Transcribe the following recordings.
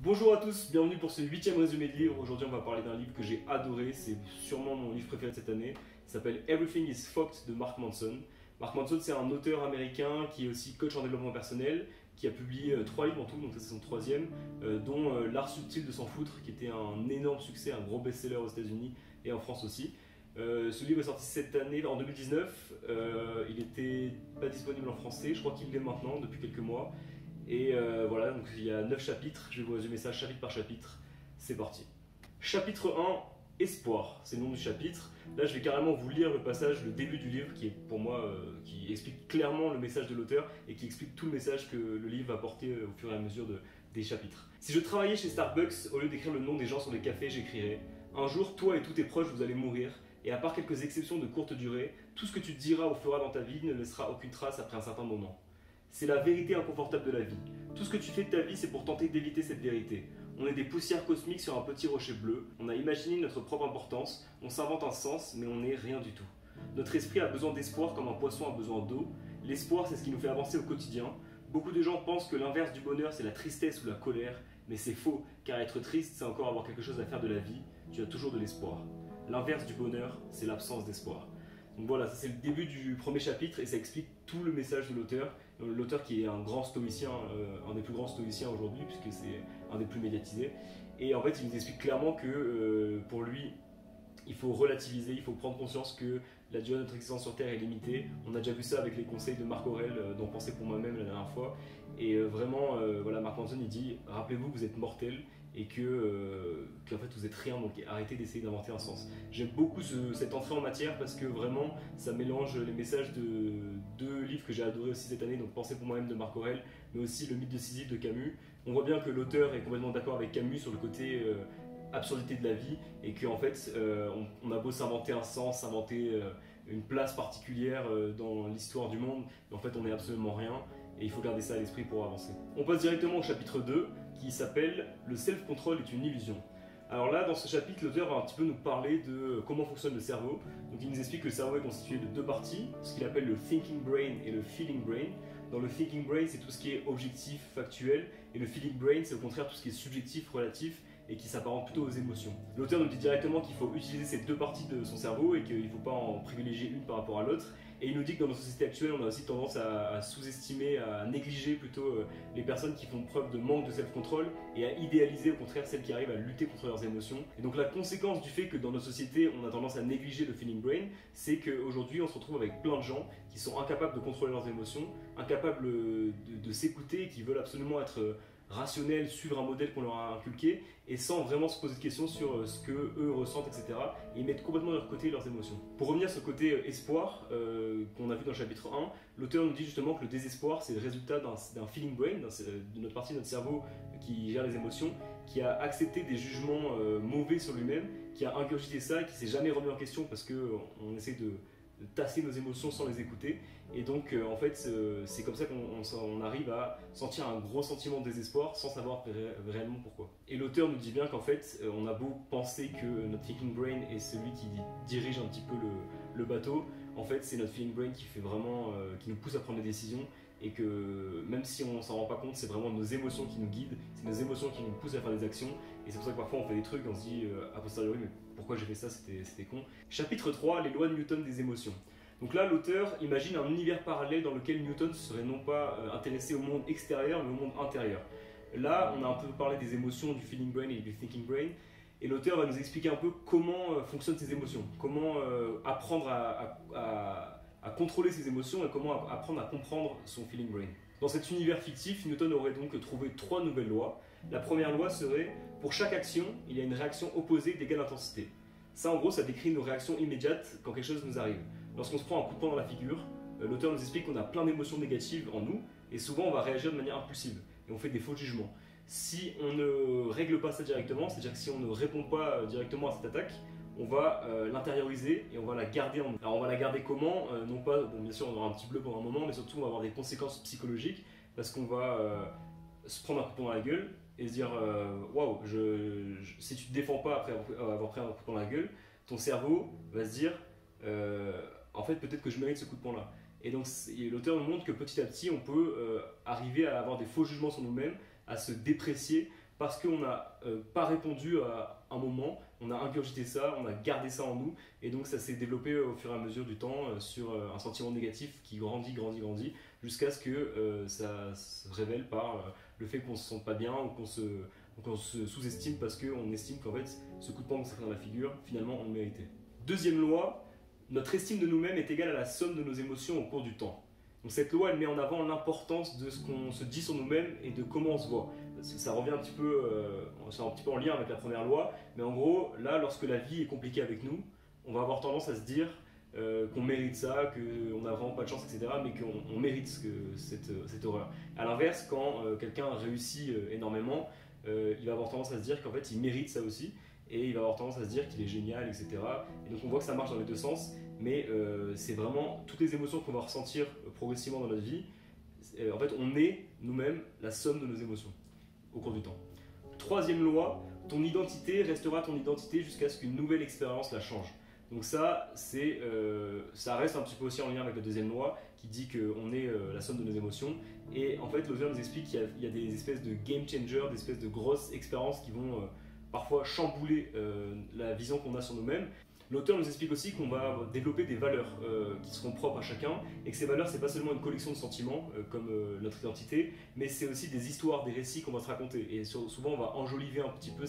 Bonjour à tous, bienvenue pour ce 8e résumé de livre. Aujourd'hui on va parler d'un livre que j'ai adoré, c'est sûrement mon livre préféré de cette année. Il s'appelle Everything is Fucked de Mark Manson. Mark Manson c'est un auteur américain qui est aussi coach en développement personnel, qui a publié 3 livres en tout, donc ça c'est son troisième, dont L'art subtil de s'en foutre, qui était un énorme succès, un gros best-seller aux États-Unis et en France aussi. Ce livre est sorti cette année, en 2019, il n'était pas disponible en français, je crois qu'il l'est maintenant depuis quelques mois. Et voilà, donc il y a 9 chapitres, je vais vous résumer ça chapitre par chapitre. C'est parti. Chapitre 1, Espoir, c'est le nom du chapitre. Là, je vais carrément vous lire le passage, le début du livre, qui est pour moi, qui explique clairement le message de l'auteur et qui explique tout le message que le livre va porter au fur et à mesure des chapitres. Si je travaillais chez Starbucks, au lieu d'écrire le nom des gens sur les cafés, j'écrirais: un jour, toi et tous tes proches, vous allez mourir, et à part quelques exceptions de courte durée, tout ce que tu te diras ou feras dans ta vie ne laissera aucune trace après un certain moment. C'est la vérité inconfortable de la vie. Tout ce que tu fais de ta vie, c'est pour tenter d'éviter cette vérité. On est des poussières cosmiques sur un petit rocher bleu, on a imaginé notre propre importance, on s'invente un sens, mais on n'est rien du tout. Notre esprit a besoin d'espoir comme un poisson a besoin d'eau. L'espoir, c'est ce qui nous fait avancer au quotidien. Beaucoup de gens pensent que l'inverse du bonheur, c'est la tristesse ou la colère, mais c'est faux, car être triste, c'est encore avoir quelque chose à faire de la vie. Tu as toujours de l'espoir. L'inverse du bonheur, c'est l'absence d'espoir. Donc voilà, ça c'est le début du premier chapitre et ça explique tout le message de l'auteur. L'auteur qui est un grand stoïcien, un des plus grands stoïciens aujourd'hui, puisque c'est un des plus médiatisés. Et en fait, il nous explique clairement que pour lui, il faut relativiser, il faut prendre conscience que la durée de notre existence sur Terre est limitée. On a déjà vu ça avec les conseils de Marc Aurèle dans Penser pour moi-même la dernière fois. Et vraiment, voilà, Mark Manson il dit: rappelez-vous que vous êtes mortel et qu'en fait vous êtes rien, donc arrêtez d'essayer d'inventer un sens. J'aime beaucoup cette entrée en matière parce que vraiment ça mélange les messages de deux livres que j'ai adoré aussi cette année, donc Penser pour moi-même de Marc Aurèle, mais aussi Le mythe de Sisyphe de Camus. On voit bien que l'auteur est complètement d'accord avec Camus sur le côté absurdité de la vie et qu'en fait on a beau s'inventer un sens, s'inventer une place particulière dans l'histoire du monde, mais en fait on n'est absolument rien et il faut garder ça à l'esprit pour avancer. On passe directement au chapitre 2 qui s'appelle Le self-control est une illusion. Alors là, dans ce chapitre, l'auteur va un petit peu nous parler de comment fonctionne le cerveau. Donc il nous explique que le cerveau est constitué de deux parties, ce qu'il appelle le thinking brain et le feeling brain. Dans le thinking brain, c'est tout ce qui est objectif, factuel, et le feeling brain, c'est au contraire tout ce qui est subjectif, relatif, et qui s'apparente plutôt aux émotions. L'auteur nous dit directement qu'il faut utiliser ces deux parties de son cerveau et qu'il ne faut pas en privilégier une par rapport à l'autre. Et il nous dit que dans nos sociétés actuelles, on a aussi tendance à sous-estimer, à négliger plutôt les personnes qui font preuve de manque de self-control et à idéaliser au contraire celles qui arrivent à lutter contre leurs émotions. Et donc la conséquence du fait que dans nos sociétés, on a tendance à négliger le feeling brain, c'est qu'aujourd'hui, on se retrouve avec plein de gens qui sont incapables de contrôler leurs émotions, incapables de s'écouter, qui veulent absolument être rationnels, suivre un modèle qu'on leur a inculqué et sans vraiment se poser de questions sur ce que eux ressentent, etc. Et ils mettent complètement de leur côté leurs émotions. Pour revenir à ce côté espoir qu'on a vu dans le chapitre 1, l'auteur nous dit justement que le désespoir c'est le résultat d'un feeling brain, de notre partie de notre cerveau qui gère les émotions, qui a accepté des jugements mauvais sur lui-même, qui a ingurgité ça et qui s'est jamais remis en question parce qu'on essaie de tasser nos émotions sans les écouter. Et donc en fait c'est comme ça qu'on arrive à sentir un gros sentiment de désespoir sans savoir réellement pourquoi. Et l'auteur nous dit bien qu'en fait on a beau penser que notre thinking brain est celui qui dirige un petit peu le bateau, en fait c'est notre feeling brain qui fait vraiment qui nous pousse à prendre des décisions, et que même si on s'en rend pas compte, c'est vraiment nos émotions qui nous guident, c'est nos émotions qui nous poussent à faire des actions, et c'est pour ça que parfois on fait des trucs et on se dit a posteriori mais pourquoi j'ai fait ça, c'était con. Chapitre 3, les lois de Newton des émotions. Donc là, l'auteur imagine un univers parallèle dans lequel Newton serait non pas intéressé au monde extérieur, mais au monde intérieur. Là, on a un peu parlé des émotions, du feeling brain et du thinking brain, et l'auteur va nous expliquer un peu comment fonctionnent ces émotions, comment apprendre à contrôler ses émotions et comment apprendre à comprendre son feeling brain. Dans cet univers fictif, Newton aurait donc trouvé 3 nouvelles lois. La première loi serait: pour chaque action, il y a une réaction opposée d'égale intensité. Ça, en gros, ça décrit nos réactions immédiates quand quelque chose nous arrive. Lorsqu'on se prend un coup de poing dans la figure, l'auteur nous explique qu'on a plein d'émotions négatives en nous, et souvent on va réagir de manière impulsive, et on fait des faux jugements. Si on ne règle pas ça directement, c'est-à-dire que si on ne répond pas directement à cette attaque, on va l'intérioriser et on va la garder en nous. Alors on va la garder comment non pas, bon, bien sûr on aura un petit bleu pendant un moment, mais surtout on va avoir des conséquences psychologiques, parce qu'on va se prendre un coup de poing dans la gueule et se dire waouh, si tu te défends pas après avoir pris un coup de poing dans la gueule, ton cerveau va se dire en fait peut-être que je mérite ce coup de poing là. Et donc l'auteur nous montre que petit à petit on peut arriver à avoir des faux jugements sur nous-mêmes, à se déprécier parce qu'on n'a pas répondu à un moment, on a ingurgité ça, on a gardé ça en nous, et donc ça s'est développé au fur et à mesure du temps sur un sentiment négatif qui grandit, jusqu'à ce que ça se révèle par le fait qu'on se sente pas bien ou qu'on se sous-estime parce qu'on estime qu'en fait ce coup de poing qu'on s'est fait dans la figure, finalement on le méritait. Deuxième loi, notre estime de nous-mêmes est égale à la somme de nos émotions au cours du temps. Donc cette loi, elle met en avant l'importance de ce qu'on se dit sur nous-mêmes et de comment on se voit. Ça revient un petit peu en lien avec la première loi, mais en gros, là, lorsque la vie est compliquée avec nous, on va avoir tendance à se dire qu'on mérite ça, qu'on n'a vraiment pas de chance, etc., mais qu'on mérite cette horreur. A l'inverse, quand quelqu'un réussit énormément, il va avoir tendance à se dire qu'en fait, il mérite ça aussi, et il va avoir tendance à se dire qu'il est génial, etc. Et donc on voit que ça marche dans les deux sens, mais c'est vraiment toutes les émotions qu'on va ressentir progressivement dans notre vie. En fait, on est nous-mêmes la somme de nos émotions au cours du temps. Troisième loi, ton identité restera ton identité jusqu'à ce qu'une nouvelle expérience la change. Donc ça reste un petit peu aussi en lien avec la deuxième loi qui dit qu'on est la somme de nos émotions. Et en fait, l'auteur nous explique qu'il y a des espèces de game changers, des espèces de grosses expériences qui vont parfois chambouler la vision qu'on a sur nous-mêmes. L'auteur nous explique aussi qu'on va développer des valeurs qui seront propres à chacun et que ces valeurs, c'est pas seulement une collection de sentiments comme notre identité, mais c'est aussi des histoires, des récits qu'on va se raconter. Et souvent, on va enjoliver un petit peu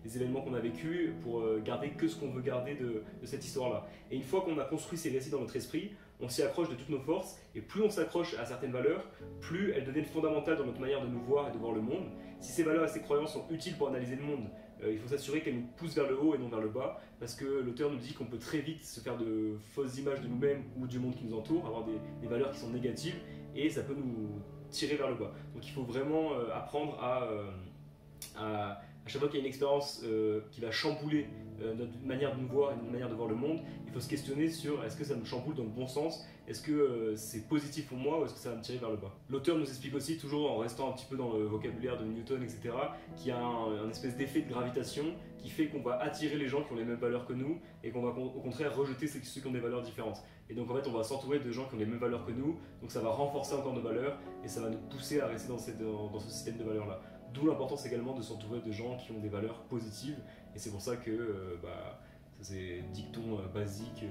les événements qu'on a vécus pour garder que ce qu'on veut garder de cette histoire-là. Et une fois qu'on a construit ces récits dans notre esprit, on s'y accroche de toutes nos forces, et plus on s'accroche à certaines valeurs, plus elles deviennent fondamentales dans notre manière de nous voir et de voir le monde. Si ces valeurs et ces croyances sont utiles pour analyser le monde, il faut s'assurer qu'elles nous poussent vers le haut et non vers le bas, parce que l'auteur nous dit qu'on peut très vite se faire de fausses images de nous-mêmes ou du monde qui nous entoure, avoir des valeurs qui sont négatives, et ça peut nous tirer vers le bas. Donc il faut vraiment apprendre à chaque fois qu'il y a une expérience qui va chambouler notre manière de nous voir et notre manière de voir le monde, il faut se questionner sur est-ce que ça nous chamboule dans le bon sens, est-ce que c'est positif pour moi ou est-ce que ça va me tirer vers le bas. L'auteur nous explique aussi, toujours en restant un petit peu dans le vocabulaire de Newton, etc., qu'il y a un espèce d'effet de gravitation qui fait qu'on va attirer les gens qui ont les mêmes valeurs que nous et qu'on va au contraire rejeter ceux qui ont des valeurs différentes. Et donc en fait on va s'entourer de gens qui ont les mêmes valeurs que nous, donc ça va renforcer encore nos valeurs et ça va nous pousser à rester dans ce système de valeurs là. D'où l'importance également de s'entourer de gens qui ont des valeurs positives, et c'est pour ça que ça c'est dicton basique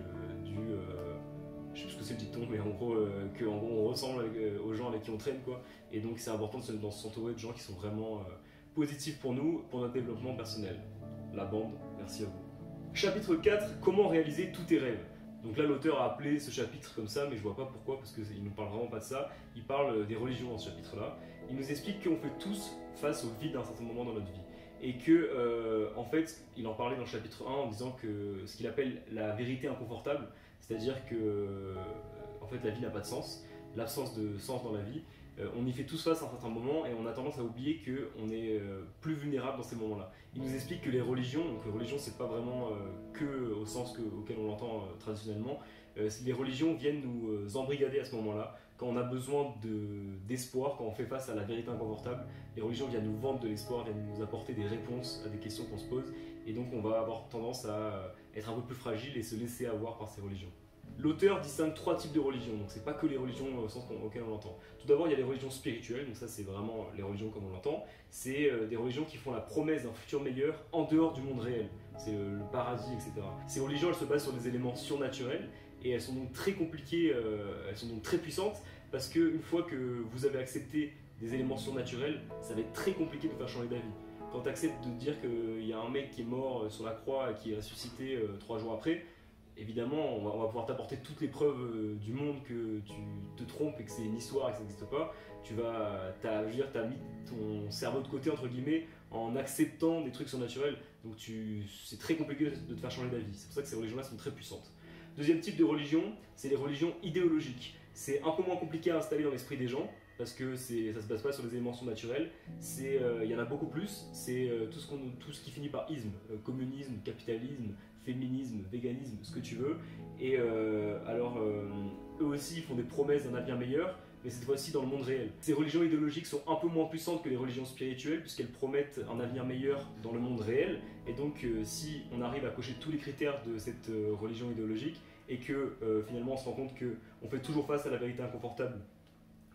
je sais plus ce que c'est le dicton, mais en gros on ressemble aux gens avec qui on traîne, quoi. Et donc c'est important de s'entourer de gens qui sont vraiment positifs pour nous, pour notre développement personnel. La bande, merci à vous. Chapitre 4, comment réaliser tous tes rêves. Donc là l'auteur a appelé ce chapitre comme ça, mais je vois pas pourquoi, parce qu'il ne parle vraiment pas de ça. Il parle des religions dans ce chapitre-là. Il nous explique qu'on fait tous face au vide à un certain moment dans notre vie. Et que, en fait, il en parlait dans le chapitre 1 en disant que ce qu'il appelle la vérité inconfortable, c'est-à-dire que, en fait, la vie n'a pas de sens, l'absence de sens dans la vie, on y fait tous face à un certain moment et on a tendance à oublier qu'on est plus vulnérable dans ces moments-là. Il nous explique que les religions, donc les religions c'est pas vraiment que au sens auquel on l'entend traditionnellement, les religions viennent nous embrigader à ce moment-là. Quand on a besoin d'espoir, quand on fait face à la vérité inconfortable, les religions viennent nous vendre de l'espoir, viennent nous apporter des réponses à des questions qu'on se pose, et donc on va avoir tendance à être un peu plus fragile et se laisser avoir par ces religions. L'auteur distingue 3 types de religions, donc c'est pas que les religions au sens auquel on l'entend. Tout d'abord, il y a les religions spirituelles, donc ça c'est vraiment les religions comme on l'entend. C'est des religions qui font la promesse d'un futur meilleur en dehors du monde réel. C'est le paradis, etc. Ces religions, elles se basent sur des éléments surnaturels et elles sont donc très compliquées, elles sont donc très puissantes parce qu'une fois que vous avez accepté des éléments surnaturels, ça va être très compliqué de vous faire changer d'avis. Quand tu acceptes de dire qu'il y a un mec qui est mort sur la croix et qui est ressuscité 3 jours après, évidemment, on va pouvoir t'apporter toutes les preuves du monde que tu te trompes et que c'est une histoire et que ça n'existe pas. T'as mis ton cerveau de côté, entre guillemets, en acceptant des trucs surnaturels. Donc c'est très compliqué de te faire changer d'avis. C'est pour ça que ces religions-là sont très puissantes. Deuxième type de religion, c'est les religions idéologiques. C'est un peu moins compliqué à installer dans l'esprit des gens, parce que ça ne se base pas sur des éléments surnaturels. Il y en a beaucoup plus. C'est tout ce qui finit par isme, communisme, capitalisme, féminisme, véganisme, ce que tu veux. Et eux aussi ils font des promesses d'un avenir meilleur, mais cette fois-ci dans le monde réel. Ces religions idéologiques sont un peu moins puissantes que les religions spirituelles, puisqu'elles promettent un avenir meilleur dans le monde réel. Et donc si on arrive à cocher tous les critères de cette religion idéologique, et que finalement on se rend compte qu'on fait toujours face à la vérité inconfortable,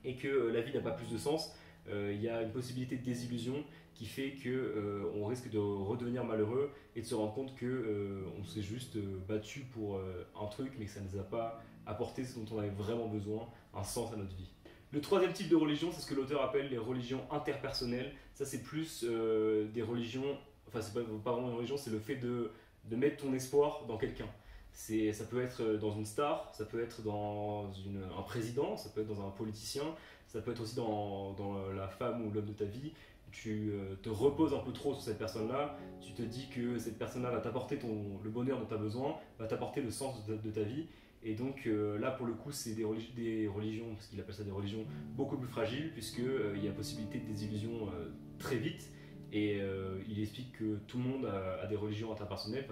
et que la vie n'a pas plus de sens, il y a une possibilité de désillusion qui fait qu'on risque de redevenir malheureux et de se rendre compte qu'on s'est juste battu pour un truc, mais que ça ne nous a pas apporté ce dont on avait vraiment besoin, un sens à notre vie. Le troisième type de religion, c'est ce que l'auteur appelle les religions interpersonnelles. Ça, c'est plus des religions, enfin, c'est pas vraiment une religion, c'est le fait de mettre ton espoir dans quelqu'un. Ça peut être dans une star, ça peut être dans un président, ça peut être dans un politicien, ça peut être aussi dans la femme ou l'homme de ta vie. Tu te reposes un peu trop sur cette personne-là, tu te dis que cette personne-là va t'apporter le bonheur dont tu as besoin, va t'apporter le sens de ta vie. Et donc là, pour le coup, c'est des religions, parce qu'il appelle ça des religions beaucoup plus fragiles, puisqu'il y a possibilité de désillusion très vite. Et il explique que tout le monde a des religions interpersonnelles,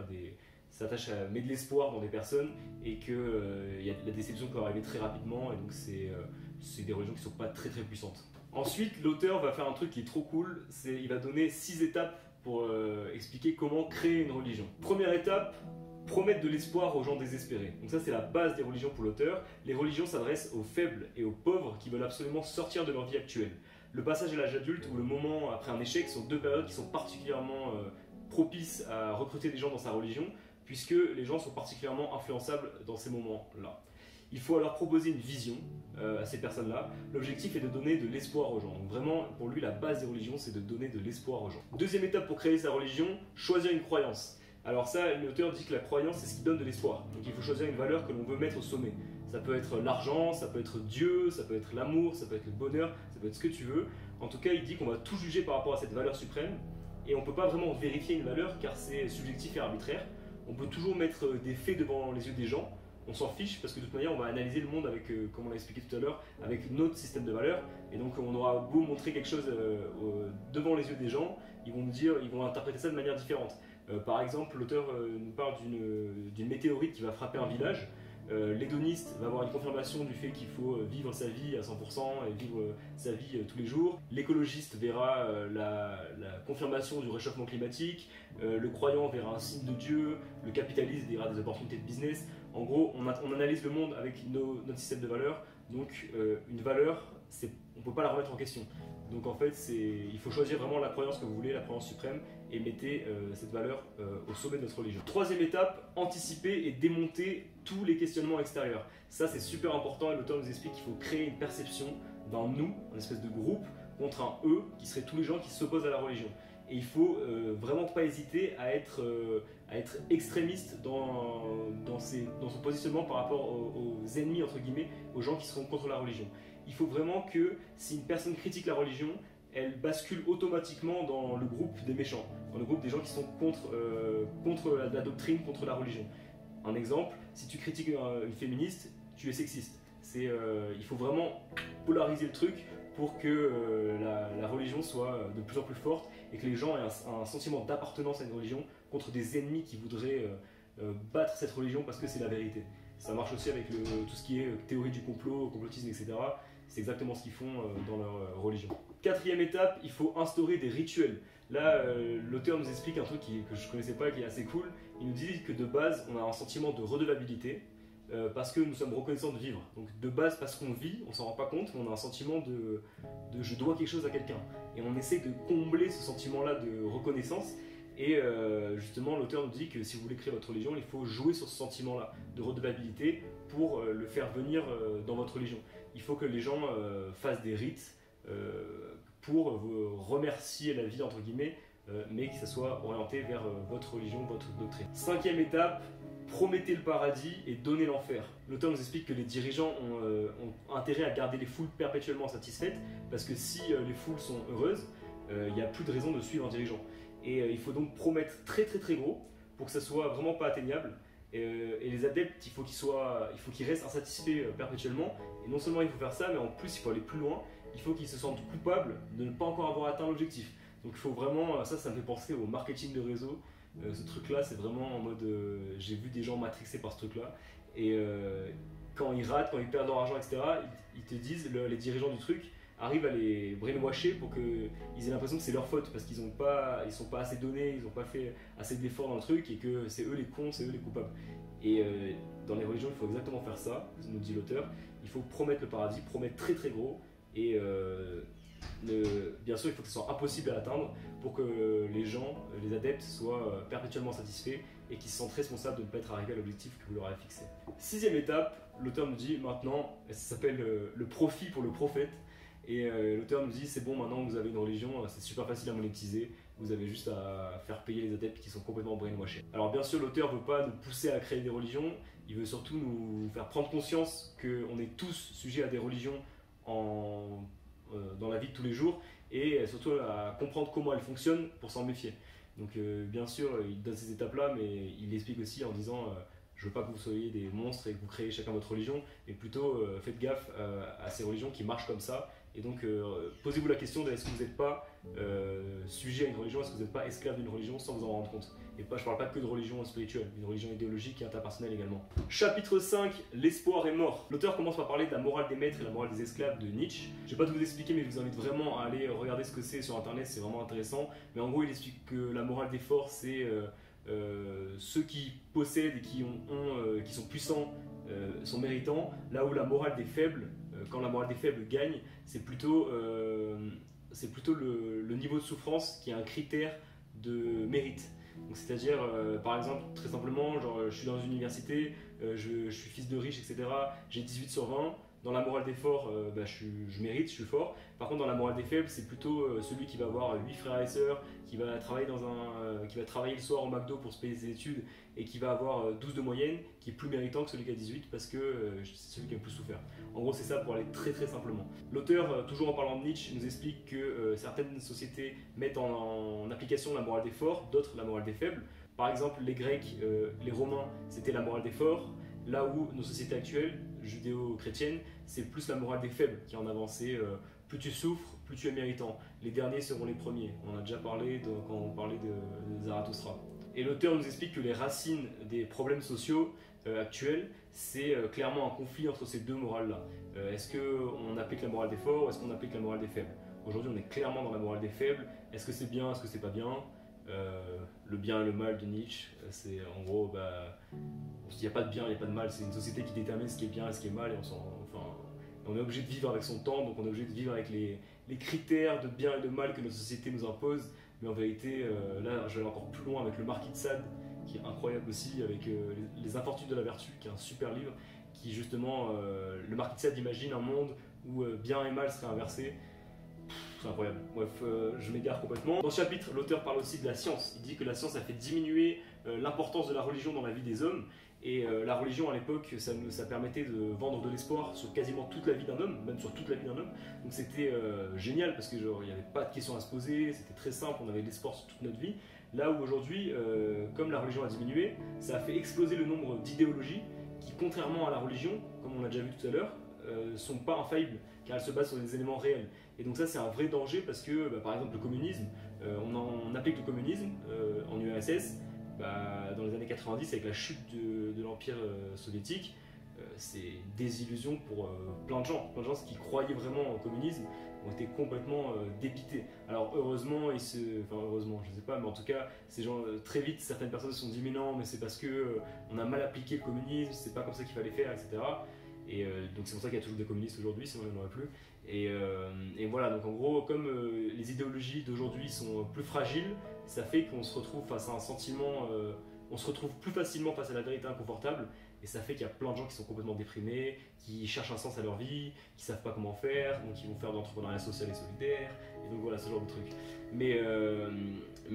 s'attache à mettre de l'espoir dans des personnes et que la déception peut arriver très rapidement, et donc c'est des religions qui ne sont pas très très puissantes. Ensuite, l'auteur va faire un truc qui est trop cool, il va donner 6 étapes pour expliquer comment créer une religion. Première étape, promettre de l'espoir aux gens désespérés. Donc ça, c'est la base des religions pour l'auteur. Les religions s'adressent aux faibles et aux pauvres qui veulent absolument sortir de leur vie actuelle. Le passage à l'âge adulte ou le moment après un échec sont deux périodes qui sont particulièrement propices à recruter des gens dans sa religion, puisque les gens sont particulièrement influençables dans ces moments-là. Il faut alors proposer une vision à ces personnes-là. L'objectif est de donner de l'espoir aux gens. Donc vraiment, pour lui, la base des religions, c'est de donner de l'espoir aux gens. Deuxième étape pour créer sa religion, choisir une croyance. Alors ça, l'auteur dit que la croyance, c'est ce qui donne de l'espoir. Donc il faut choisir une valeur que l'on veut mettre au sommet. Ça peut être l'argent, ça peut être Dieu, ça peut être l'amour, ça peut être le bonheur, ça peut être ce que tu veux. En tout cas, il dit qu'on va tout juger par rapport à cette valeur suprême, et on ne peut pas vraiment vérifier une valeur car c'est subjectif et arbitraire. On peut toujours mettre des faits devant les yeux des gens, on s'en fiche parce que de toute manière on va analyser le monde avec, comme on l'a expliqué tout à l'heure, avec notre système de valeurs, et donc on aura beau montrer quelque chose devant les yeux des gens, ils vont interpréter ça de manière différente. Par exemple, l'auteur nous parle d'une météorite qui va frapper un village. L'hédoniste va avoir une confirmation du fait qu'il faut vivre sa vie à 100% et vivre sa vie tous les jours. L'écologiste verra la confirmation du réchauffement climatique. Le croyant verra un signe de Dieu. Le capitaliste verra des opportunités de business. En gros, on analyse le monde avec notre système de valeurs. Donc, une valeur, on ne peut pas la remettre en question. Donc en fait, il faut choisir vraiment la croyance que vous voulez, la croyance suprême, et mettez cette valeur au sommet de notre religion. Troisième étape, anticiper et démonter tous les questionnements extérieurs. Ça, c'est super important, et l'auteur nous explique qu'il faut créer une perception d'un nous, une espèce de groupe, contre un eux, qui serait tous les gens qui s'opposent à la religion. Et il faut vraiment pas hésiter à être extrémiste dans son positionnement par rapport aux ennemis, entre guillemets, aux gens qui seront contre la religion. Il faut vraiment que si une personne critique la religion, elle bascule automatiquement dans le groupe des méchants, dans le groupe des gens qui sont contre la doctrine, contre la religion. Un exemple, si tu critiques une féministe, tu es sexiste. Il faut vraiment polariser le truc pour que la religion soit de plus en plus forte et que les gens aient un sentiment d'appartenance à une religion contre des ennemis qui voudraient battre cette religion parce que c'est la vérité. Ça marche aussi avec tout ce qui est théorie du complot, complotisme, etc. C'est exactement ce qu'ils font dans leur religion. Quatrième étape, il faut instaurer des rituels. Là, l'auteur nous explique un truc que je ne connaissais pas et qui est assez cool. Il nous dit que de base, on a un sentiment de redevabilité parce que nous sommes reconnaissants de vivre. Donc de base, parce qu'on vit, on ne s'en rend pas compte, mais on a un sentiment de je dois quelque chose à quelqu'un. Et on essaie de combler ce sentiment-là de reconnaissance. Et justement, l'auteur nous dit que si vous voulez créer votre religion, il faut jouer sur ce sentiment-là de redevabilité pour le faire venir dans votre religion. Il faut que les gens fassent des rites pour vous remercier la vie, entre guillemets, mais que ça soit orienté vers votre religion, votre doctrine. Cinquième étape, promettez le paradis et donnez l'enfer. L'auteur nous explique que les dirigeants ont intérêt à garder les foules perpétuellement satisfaites, parce que si les foules sont heureuses, il n'y a plus de raison de suivre un dirigeant. Et il faut donc promettre très très très gros pour que ça soit vraiment pas atteignable. Et les adeptes, il faut qu'ils restent insatisfaits perpétuellement. Et non seulement il faut faire ça, mais en plus il faut aller plus loin. Il faut qu'ils se sentent coupables de ne pas encore avoir atteint l'objectif. Donc il faut vraiment, ça me fait penser au marketing de réseau. Ce truc-là, c'est vraiment en mode, j'ai vu des gens matrixés par ce truc-là. Et quand ils ratent, quand ils perdent leur argent, etc., ils te disent, les dirigeants du truc arrivent à les brainwasher pour qu'ils aient l'impression que c'est leur faute parce qu'ils sont pas assez donnés, ils n'ont pas fait assez d'efforts dans le truc et que c'est eux les cons, c'est eux les coupables. Et dans les religions, il faut exactement faire ça, nous dit l'auteur. Il faut promettre le paradis, promettre très très gros et bien sûr, il faut que ce soit impossible à atteindre pour que les gens, les adeptes, soient perpétuellement satisfaits et qu'ils se sentent responsables de ne pas être arrivés à l'objectif que vous leur avez fixé. Sixième étape, l'auteur nous dit maintenant, ça s'appelle le profit pour le prophète. Et l'auteur nous dit c'est bon, maintenant que vous avez une religion, c'est super facile à monétiser, vous avez juste à faire payer les adeptes qui sont complètement brainwashés. Alors bien sûr, l'auteur ne veut pas nous pousser à créer des religions, il veut surtout nous faire prendre conscience qu'on est tous sujets à des religions dans la vie de tous les jours, et surtout à comprendre comment elles fonctionnent pour s'en méfier. Donc bien sûr, il donne ces étapes-là, mais il l'explique aussi en disant je veux pas que vous soyez des monstres et que vous créez chacun votre religion, mais plutôt faites gaffe à ces religions qui marchent comme ça. Et donc posez-vous la question de est-ce que vous n'êtes pas sujet à une religion, est-ce que vous n'êtes pas esclave d'une religion sans vous en rendre compte. Et pas, je parle pas que de religion spirituelle, une religion idéologique et interpersonnelle également. Chapitre 5, l'espoir est mort. L'auteur commence par parler de la morale des maîtres et la morale des esclaves de Nietzsche. Je vais pas tout vous expliquer, mais je vous invite vraiment à aller regarder ce que c'est sur internet, c'est vraiment intéressant. Mais en gros, il explique que la morale des forts, c'est ceux qui possèdent et qui sont puissants sont méritants, là où la morale des faibles, quand la morale des faibles gagne, c'est plutôt le niveau de souffrance qui est un critère de mérite. C'est-à-dire, par exemple, très simplement, genre, je suis dans une université, je suis fils de riche, etc. J'ai 18 sur 20. Dans la morale des forts, je mérite, je suis fort. Par contre, dans la morale des faibles, c'est plutôt celui qui va avoir 8 frères et sœurs, qui va travailler le soir au McDo pour se payer ses études et qui va avoir 12 de moyenne, qui est plus méritant que celui qui a 18 parce que c'est celui qui a le plus souffert. En gros, c'est ça pour aller très très simplement. L'auteur, toujours en parlant de Nietzsche, nous explique que certaines sociétés mettent en application la morale des forts, d'autres la morale des faibles. Par exemple, les Grecs, les Romains, c'était la morale des forts. Là où nos sociétés actuelles, judéo-chrétiennes, c'est plus la morale des faibles qui est en avancée. Plus tu souffres, plus tu es méritant. Les derniers seront les premiers. On en a déjà parlé quand on parlait de Zarathustra. Et l'auteur nous explique que les racines des problèmes sociaux actuels, c'est clairement un conflit entre ces deux morales-là. Est-ce qu'on applique la morale des forts ou est-ce qu'on applique la morale des faibles? Aujourd'hui, on est clairement dans la morale des faibles. Est-ce que c'est bien, est-ce que c'est pas bien? Le bien et le mal de Nietzsche, c'est en gros, il n'y a pas de bien, il n'y a pas de mal, c'est une société qui détermine ce qui est bien et ce qui est mal, et on est obligé de vivre avec son temps, donc on est obligé de vivre avec les critères de bien et de mal que notre société nous impose. Mais en vérité, là, je vais aller encore plus loin avec le Marquis de Sade, qui est incroyable aussi, avec les Infortunes de la Vertu, qui est un super livre, qui justement, le Marquis de Sade imagine un monde où bien et mal seraient inversés. C'est incroyable. Bref, je m'égare complètement. Dans ce chapitre, l'auteur parle aussi de la science. Il dit que la science a fait diminuer l'importance de la religion dans la vie des hommes. Et la religion à l'époque, ça permettait de vendre de l'espoir sur quasiment toute la vie d'un homme, même sur toute la vie d'un homme. Donc c'était génial parce que il n'y avait pas de questions à se poser, c'était très simple, on avait de l'espoir sur toute notre vie. Là où aujourd'hui, comme la religion a diminué, ça a fait exploser le nombre d'idéologies qui, contrairement à la religion, comme on l'a déjà vu tout à l'heure, sont pas infaillibles car elles se basent sur des éléments réels. Et donc ça c'est un vrai danger parce que par exemple le communisme, on applique le communisme en URSS dans les années 90 avec la chute de l'Empire soviétique. C'est des illusions pour plein de gens qui croyaient vraiment au communisme ont été complètement dépités. Alors heureusement, heureusement, je sais pas, mais en tout cas, ces gens, très vite, certaines personnes se sont dit mais non, mais c'est parce que on a mal appliqué le communisme, c'est pas comme ça qu'il fallait faire, etc. Et donc c'est pour ça qu'il y a toujours des communistes aujourd'hui, sinon il n'y en aurait plus. Et voilà, donc en gros, comme les idéologies d'aujourd'hui sont plus fragiles, ça fait qu'on se retrouve face à un sentiment, on se retrouve plus facilement face à la vérité inconfortable, et ça fait qu'il y a plein de gens qui sont complètement déprimés, qui cherchent un sens à leur vie, qui savent pas comment faire, donc ils vont faire de l'entrepreneuriat social et solidaire, et donc voilà, ce genre de trucs. Mais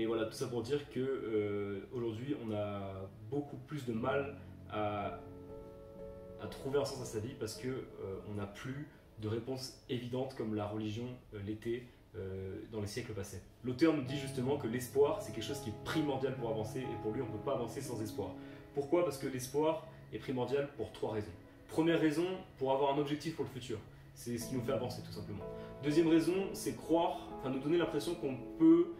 voilà, tout ça pour dire que aujourd'hui, on a beaucoup plus de mal à trouver un sens à sa vie parce que on n'a plus de réponse évidente comme la religion l'était dans les siècles passés. L'auteur nous dit justement que l'espoir, c'est quelque chose qui est primordial pour avancer, et pour lui, on ne peut pas avancer sans espoir. Pourquoi? Parce que l'espoir est primordial pour 3 raisons. Première raison, pour avoir un objectif pour le futur. C'est ce qui nous fait avancer, tout simplement. Deuxième raison, c'est nous donner l'impression qu'on peut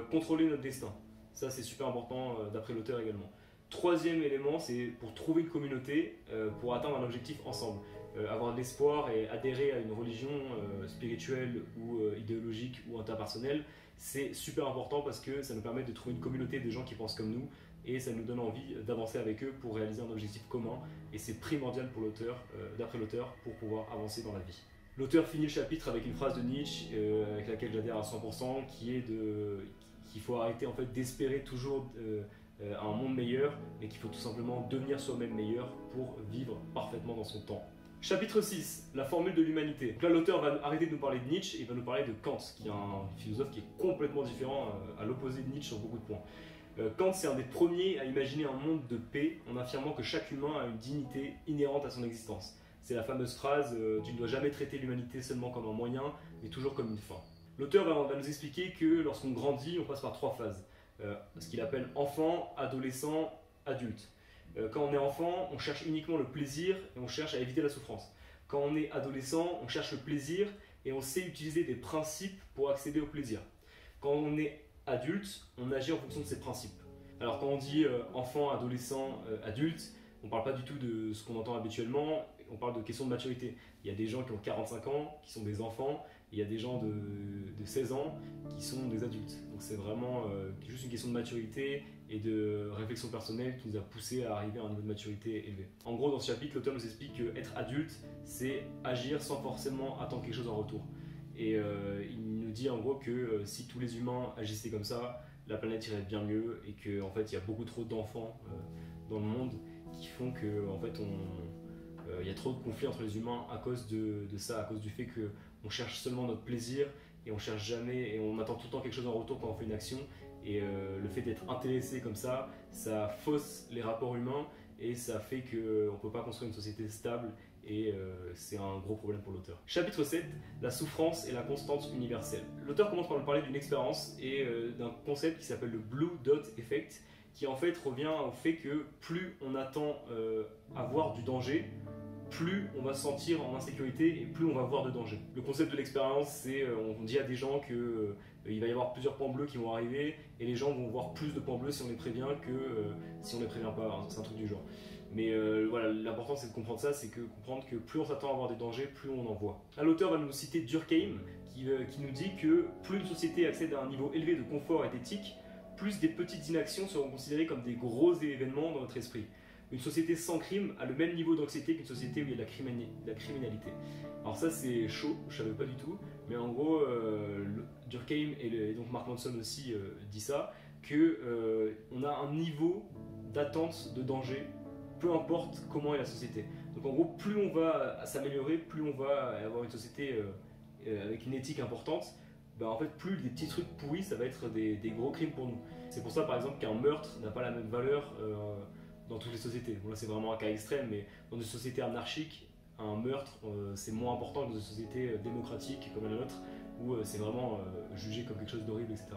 contrôler notre destin. Ça, c'est super important d'après l'auteur également. Troisième élément, c'est pour trouver une communauté, pour atteindre un objectif ensemble. Avoir de l'espoir et adhérer à une religion spirituelle ou idéologique ou interpersonnelle, c'est super important parce que ça nous permet de trouver une communauté de gens qui pensent comme nous et ça nous donne envie d'avancer avec eux pour réaliser un objectif commun, et c'est primordial pour l'auteur, d'après l'auteur, pour pouvoir avancer dans la vie. L'auteur finit le chapitre avec une phrase de Nietzsche avec laquelle j'adhère à 100%, qui est qu'il faut arrêter en fait d'espérer toujours un monde meilleur, mais qu'il faut tout simplement devenir soi-même meilleur pour vivre parfaitement dans son temps. Chapitre 6, la formule de l'humanité. Donc là, l'auteur va arrêter de nous parler de Nietzsche et va nous parler de Kant, qui est un philosophe qui est complètement différent, à l'opposé de Nietzsche sur beaucoup de points. Kant, c'est un des premiers à imaginer un monde de paix en affirmant que chaque humain a une dignité inhérente à son existence. C'est la fameuse phrase « Tu ne dois jamais traiter l'humanité seulement comme un moyen, mais toujours comme une fin ». L'auteur va nous expliquer que lorsqu'on grandit, on passe par 3 phases. Ce qu'il appelle enfant, adolescent, adulte. Quand on est enfant, on cherche uniquement le plaisir et on cherche à éviter la souffrance. Quand on est adolescent, on cherche le plaisir et on sait utiliser des principes pour accéder au plaisir. Quand on est adulte, on agit en fonction de ces principes. Alors quand on dit enfant, adolescent, adulte, on ne parle pas du tout de ce qu'on entend habituellement, on parle de questions de maturité. Il y a des gens qui ont 45 ans, qui sont des enfants, et il y a des gens de 16 ans qui sont des adultes. Donc c'est vraiment juste une question de maturité et de réflexion personnelle qui nous a poussé à arriver à un niveau de maturité élevé. En gros, dans ce chapitre, l'auteur nous explique qu'être adulte, c'est agir sans forcément attendre quelque chose en retour. Et il nous dit en gros que si tous les humains agissaient comme ça, la planète irait bien mieux et qu'en fait, il y a beaucoup trop d'enfants dans le monde qui font que en fait, il y a trop de conflits entre les humains à cause de ça, à cause du fait qu'on cherche seulement notre plaisir et on cherche jamais et on attend tout le temps quelque chose en retour quand on fait une action. Et le fait d'être intéressé comme ça fausse les rapports humains et ça fait qu'on ne peut pas construire une société stable et c'est un gros problème pour l'auteur. Chapitre 7, la souffrance et la constante universelle. L'auteur commence par nous parler d'une expérience et d'un concept qui s'appelle le Blue Dot Effect, qui en fait revient au fait que plus on attend avoir du danger, plus on va se sentir en insécurité et plus on va avoir de danger. Le concept de l'expérience, c'est on dit à des gens que il va y avoir plusieurs points bleus qui vont arriver et les gens vont voir plus de points bleus si on les prévient que si on les prévient pas, hein, c'est un truc du genre. Mais voilà, l'important c'est de comprendre ça, c'est comprendre que plus on s'attend à avoir des dangers, plus on en voit. Là, l'auteur va nous citer Durkheim qui nous dit que plus une société accède à un niveau élevé de confort et d'éthique, plus des petites inactions seront considérées comme des gros événements dans notre esprit. Une société sans crime a le même niveau d'anxiété qu'une société où il y a de la criminalité. Alors ça c'est chaud, je savais pas du tout, mais en gros Durkheim et donc Mark Manson aussi dit ça, que on a un niveau d'attente de danger, peu importe comment est la société. Donc en gros plus on va s'améliorer, plus on va avoir une société avec une éthique importante, ben en fait plus des petits trucs pourris ça va être des gros crimes pour nous. C'est pour ça par exemple qu'un meurtre n'a pas la même valeur dans toutes les sociétés. Bon là c'est vraiment un cas extrême, mais dans une société anarchique, un meurtre c'est moins important que dans une société démocratique comme la nôtre, où c'est vraiment jugé comme quelque chose d'horrible, etc.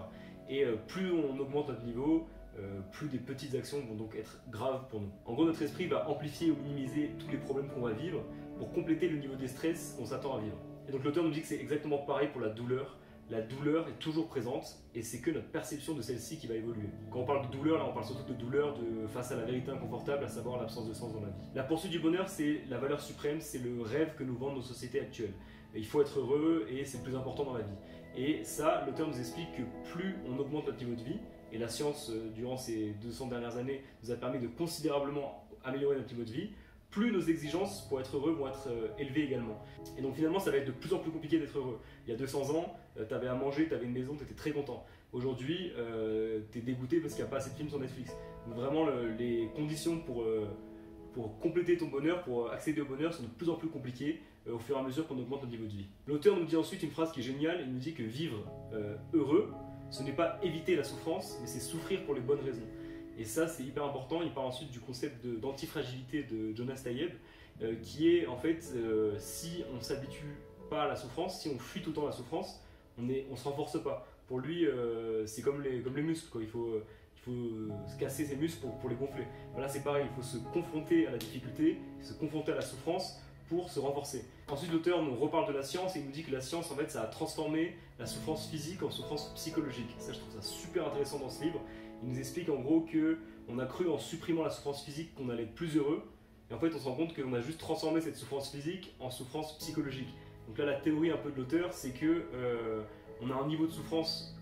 Et plus on augmente notre niveau, plus des petites actions vont donc être graves pour nous. En gros, notre esprit va amplifier ou minimiser tous les problèmes qu'on va vivre pour compléter le niveau de stress qu'on s'attend à vivre. Et donc l'auteur nous dit que c'est exactement pareil pour la douleur. La douleur est toujours présente et c'est que notre perception de celle-ci qui va évoluer. Quand on parle de douleur, là on parle surtout de douleur face à la vérité inconfortable, à savoir l'absence de sens dans la vie. La poursuite du bonheur, c'est la valeur suprême, c'est le rêve que nous vendent nos sociétés actuelles. Et il faut être heureux et c'est le plus important dans la vie. Et ça, l'auteur nous explique que plus on augmente notre niveau de vie, et la science, durant ces 200 dernières années, nous a permis de considérablement améliorer notre niveau de vie, plus nos exigences pour être heureux vont être élevées également. Et donc finalement, ça va être de plus en plus compliqué d'être heureux. Il y a 200 ans, tu avais à manger, tu avais une maison, tu étais très content. Aujourd'hui, tu es dégoûté parce qu'il n'y a pas assez de films sur Netflix. Donc vraiment, les conditions pour compléter ton bonheur, pour accéder au bonheur, sont de plus en plus compliquées au fur et à mesure qu'on augmente notre niveau de vie. L'auteur nous dit ensuite une phrase qui est géniale, il nous dit que vivre heureux, ce n'est pas éviter la souffrance, mais c'est souffrir pour les bonnes raisons. Et ça, c'est hyper important. Il parle ensuite du concept d'antifragilité de Jonas Tayeb, qui est en fait, si on ne s'habitue pas à la souffrance, si on fuit tout le temps la souffrance, on ne se renforce pas. Pour lui, c'est comme les muscles, quoi. Il faut se casser ses muscles pour les gonfler. Voilà, c'est pareil, il faut se confronter à la difficulté, se confronter à la souffrance pour se renforcer. Ensuite, l'auteur nous reparle de la science et il nous dit que la science, en fait, ça a transformé la souffrance physique en souffrance psychologique. Ça, je trouve ça super intéressant dans ce livre. Il nous explique en gros qu'on a cru en supprimant la souffrance physique qu'on allait être plus heureux. Et en fait, on se rend compte qu'on a juste transformé cette souffrance physique en souffrance psychologique. Donc là, la théorie un peu de l'auteur, c'est que on a un niveau de souffrance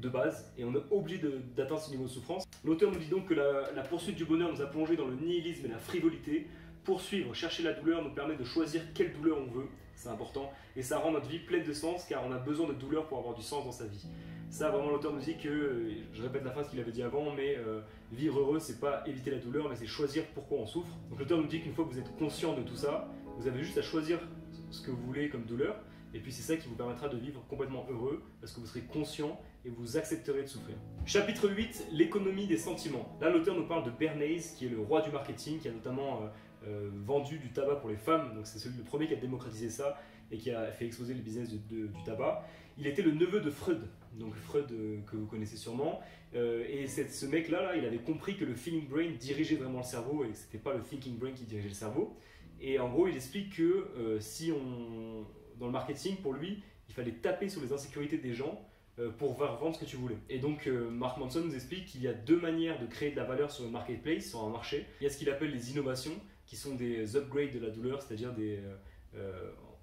de base et on est obligé d'atteindre ce niveau de souffrance. L'auteur nous dit donc que la poursuite du bonheur nous a plongé dans le nihilisme et la frivolité. Poursuivre, chercher la douleur nous permet de choisir quelle douleur on veut. c'est important, et ça rend notre vie pleine de sens car on a besoin de douleur pour avoir du sens dans sa vie. Ça, vraiment, l'auteur nous dit que, je répète la phrase qu'il avait dit avant, mais vivre heureux, c'est pas éviter la douleur, mais c'est choisir pourquoi on souffre. Donc l'auteur nous dit qu'une fois que vous êtes conscient de tout ça, vous avez juste à choisir ce que vous voulez comme douleur, et puis c'est ça qui vous permettra de vivre complètement heureux, parce que vous serez conscient et vous accepterez de souffrir. Chapitre 8, l'économie des sentiments. Là, l'auteur nous parle de Bernays, qui est le roi du marketing, qui a notamment vendu du tabac pour les femmes, donc c'est le premier qui a démocratisé ça, et qui a fait exploser le business du tabac. Il était le neveu de Freud, donc Freud que vous connaissez sûrement, et ce mec-là, il avait compris que le feeling brain dirigeait vraiment le cerveau, et que c'était pas le thinking brain qui dirigeait le cerveau. Et en gros, il explique que dans le marketing, pour lui, il fallait taper sur les insécurités des gens pour vendre ce que tu voulais. Et donc, Mark Manson nous explique qu'il y a deux manières de créer de la valeur sur le marketplace, sur un marché. Il y a ce qu'il appelle les innovations, qui sont des upgrades de la douleur, c'est-à-dire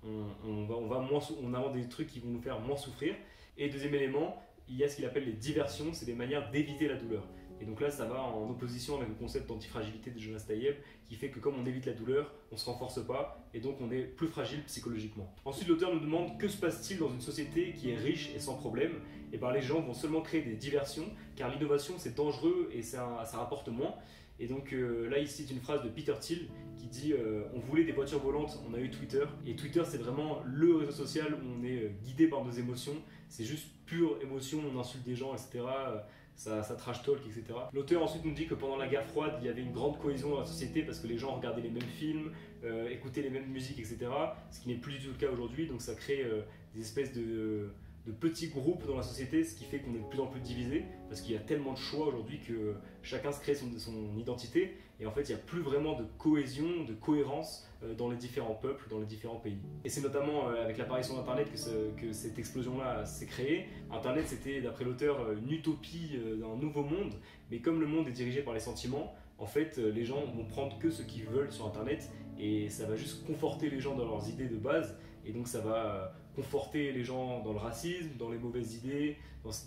on invente des trucs qui vont nous faire moins souffrir. Et deuxième élément, il y a ce qu'il appelle les diversions, c'est des manières d'éviter la douleur. Et donc là, ça va en opposition avec le concept d'antifragilité de Jonas Taïeb, qui fait que comme on évite la douleur, on ne se renforce pas, et donc on est plus fragile psychologiquement. Ensuite, l'auteur nous demande que se passe-t-il dans une société qui est riche et sans problème. Et bien les gens vont seulement créer des diversions, car l'innovation c'est dangereux et ça rapporte moins. Et donc là, il cite une phrase de Peter Thiel qui dit on voulait des voitures volantes, on a eu Twitter. Et Twitter, c'est vraiment le réseau social où on est guidé par nos émotions. C'est juste pure émotion, on insulte des gens, etc. Ça trash talk, etc. L'auteur ensuite nous dit que pendant la guerre froide, il y avait une grande cohésion dans la société parce que les gens regardaient les mêmes films, écoutaient les mêmes musiques, etc. Ce qui n'est plus du tout le cas aujourd'hui. Donc ça crée des espèces de petits groupes dans la société, ce qui fait qu'on est de plus en plus divisé parce qu'il y a tellement de choix aujourd'hui que chacun se crée son identité et en fait il n'y a plus vraiment de cohésion, de cohérence dans les différents peuples, dans les différents pays. Et c'est notamment avec l'apparition d'Internet que cette explosion-là s'est créée. Internet, c'était d'après l'auteur une utopie d'un nouveau monde, mais comme le monde est dirigé par les sentiments, en fait les gens vont prendre que ce qu'ils veulent sur Internet et ça va juste conforter les gens dans leurs idées de base. Et donc ça va conforter les gens dans le racisme, dans les mauvaises idées,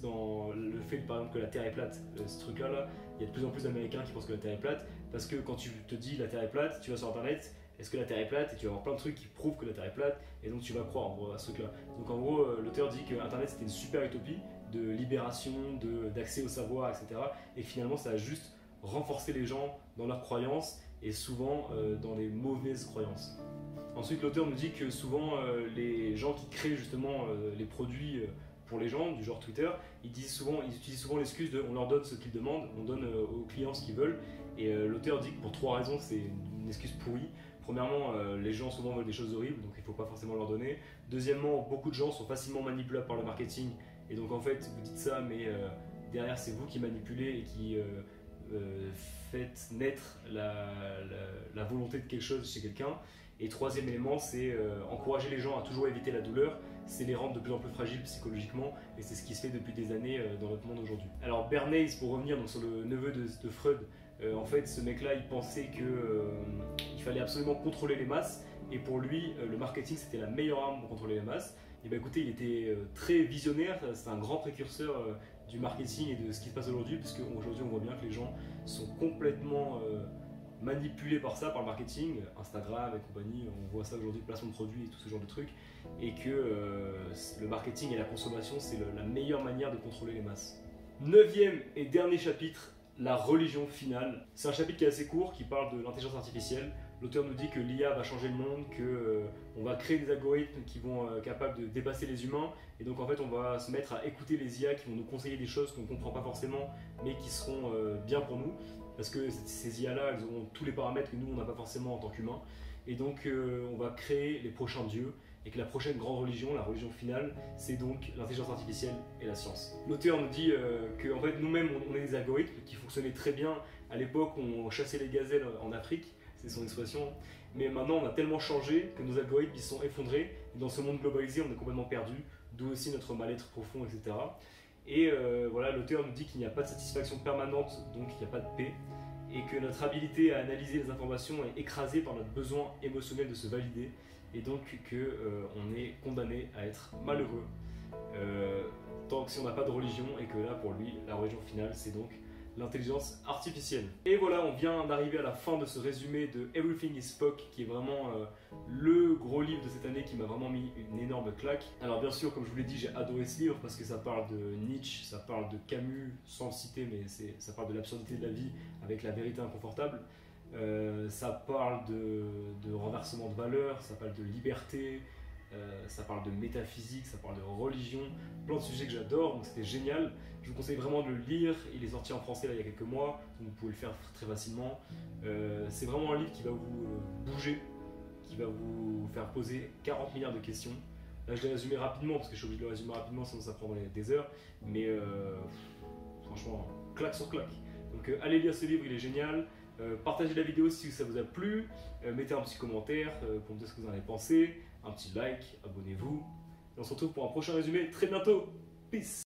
dans le fait par exemple que la Terre est plate. Ce truc-là, il y a de plus en plus d'Américains qui pensent que la Terre est plate, parce que quand tu te dis la Terre est plate, tu vas sur Internet, est-ce que la Terre est plate, et tu vas avoir plein de trucs qui prouvent que la Terre est plate, et donc tu vas croire en gros à ce truc-là. Donc en gros, l'auteur dit que Internet c'était une super utopie de libération, d'accès au savoir, etc. Et finalement ça a juste renforcé les gens dans leurs croyances, et souvent dans les mauvaises croyances. Ensuite, l'auteur nous dit que souvent, les gens qui créent justement les produits pour les gens, du genre Twitter, ils utilisent souvent l'excuse de on leur donne ce qu'ils demandent, on donne aux clients ce qu'ils veulent. Et l'auteur dit que pour trois raisons, c'est une excuse pourrie. Premièrement, les gens souvent veulent des choses horribles, donc il ne faut pas forcément leur donner. Deuxièmement, beaucoup de gens sont facilement manipulables par le marketing. Et donc en fait, vous dites ça, mais derrière, c'est vous qui manipulez et qui faites naître la volonté de quelque chose chez quelqu'un. Et troisième élément, c'est encourager les gens à toujours éviter la douleur, c'est les rendre de plus en plus fragiles psychologiquement, et c'est ce qui se fait depuis des années dans notre monde aujourd'hui. Alors Bernays, pour revenir donc, sur le neveu de Freud, en fait ce mec-là il pensait qu'il fallait absolument contrôler les masses, et pour lui le marketing c'était la meilleure arme pour contrôler les masses. Et bien écoutez, il était très visionnaire, c'est un grand précurseur du marketing et de ce qui se passe aujourd'hui, parce qu'aujourd'hui on voit bien que les gens sont complètement manipulés par ça, par le marketing, Instagram et compagnie, on voit ça aujourd'hui, placement de produits et tout ce genre de trucs, et que le marketing et la consommation, c'est la meilleure manière de contrôler les masses. Neuvième et dernier chapitre, la religion finale. C'est un chapitre qui est assez court, qui parle de l'intelligence artificielle. L'auteur nous dit que l'IA va changer le monde, qu'on va créer des algorithmes qui vont être capables de dépasser les humains, et donc en fait on va se mettre à écouter les IA qui vont nous conseiller des choses qu'on ne comprend pas forcément, mais qui seront bien pour nous. Parce que ces IA-là, elles auront tous les paramètres que nous, on n'a pas forcément en tant qu'humains. Et donc, on va créer les prochains dieux, et que la prochaine grande religion, la religion finale, c'est donc l'intelligence artificielle et la science. L'auteur nous dit qu'en fait, nous-mêmes, on est des algorithmes qui fonctionnaient très bien à l'époque où on chassait les gazelles en Afrique, c'est son expression. Mais maintenant, on a tellement changé que nos algorithmes ils sont effondrés. Et dans ce monde globalisé, on est complètement perdu, d'où aussi notre mal-être profond, etc. Et voilà, l'auteur nous dit qu'il n'y a pas de satisfaction permanente, donc il n'y a pas de paix, et que notre habilité à analyser les informations est écrasée par notre besoin émotionnel de se valider, et donc qu'on est condamné à être malheureux tant que si on n'a pas de religion, et que là pour lui, la religion finale, c'est donc l'intelligence artificielle. Et voilà, on vient d'arriver à la fin de ce résumé de Everything is Spock, qui est vraiment le gros livre de cette année qui m'a vraiment mis une énorme claque. Alors bien sûr, comme je vous l'ai dit, j'ai adoré ce livre parce que ça parle de Nietzsche, ça parle de Camus, sans le citer, mais ça parle de l'absurdité de la vie avec la vérité inconfortable. Ça parle de renversement de valeurs, ça parle de liberté, ça parle de métaphysique, ça parle de religion, plein de sujets que j'adore, donc c'était génial. Je vous conseille vraiment de le lire, il est sorti en français là, il y a quelques mois, donc vous pouvez le faire très facilement. C'est vraiment un livre qui va vous bouger, qui va vous faire poser 40 milliards de questions. Là je l'ai résumé rapidement, parce que je suis obligé de le résumer rapidement, sinon ça prendrait des heures, mais franchement, claque sur claque. Donc allez lire ce livre, il est génial. Partagez la vidéo si ça vous a plu, mettez un petit commentaire pour me dire ce que vous en avez pensé, un petit like, abonnez-vous. Et on se retrouve pour un prochain résumé très bientôt. Peace!